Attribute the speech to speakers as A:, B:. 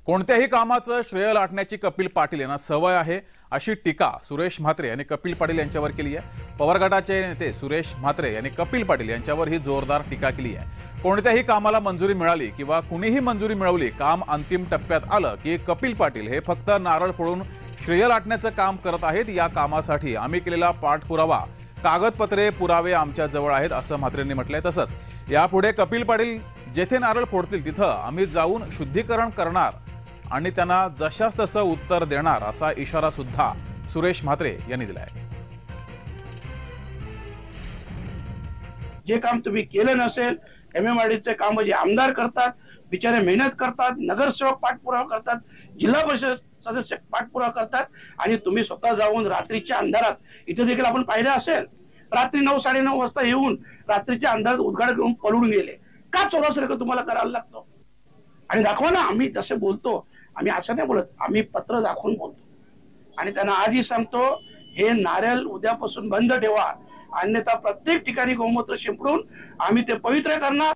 A: कोणत्याही कामाचं श्रेय लाटण्याची कपिल पाटील यांना सवय आहे, अशी टीका सुरेश म्हात्रे यांनी कपिल पाटील यांच्यावर केली आहे। पवार गटाचे नेते सुरेश म्हात्रे यांनी कपिल पाटील यांच्यावर ही जोरदार टीका केली आहे। कोणत्याही कामाला मंजुरी मिळाली किंवा कुणीही मंजुरी मिळवली, काम अंतिम टप्प्यात आलं की कपिल पाटील हे फक्त नारळ फोडून श्रेय लाटण्याचं काम करत आहेत। या कामासाठी आम्ही केलेला पाठपुरावा, कागदपत्रे, पुरावे आमच्या जवळ आहेत, असं म्हात्रेंनी म्हटलंय। तसंच यापुढे कपिल पाटील जेथे नारळ फोडतील तिथं आम्ही जाऊन शुद्धीकरण करणार आणि त्यांना जशास तसं उत्तर देणार, असा इशारा सुद्धा सुरेश म्हात्रे यांनी दिलाय।
B: जे काम तुम्ही केलं नसेल, एमएमआरडीचे काम जे आमदार करतात, बिचारे मेहनत करतात, नगरसेवक पाठपुरावा करतात, जिल्हा परिषद सदस्य पाठपुरावा करतात, आणि तुम्ही स्वतः जाऊन रात्रीच्या अंधारात, इथे देखील आपण पाहिलं असेल, रात्री 9-9:30 वाजता येऊन रात्रीच्या अंधारात उद्घाटन करून पळून गेले। का चोरासारखं तुम्हाला करायला लागतो? आणि दाखवा ना, आम्ही जसे बोलतो, आम्ही असं नाही बोलत, आम्ही पत्र दाखवून बोलतो। आणि त्यांना आजही सांगतो, हे नारळ उद्यापासून बंद ठेवा, अन्यथा प्रत्येक ठिकाणी गोमूत्र शिंपडून आम्ही ते पवित्र करणार।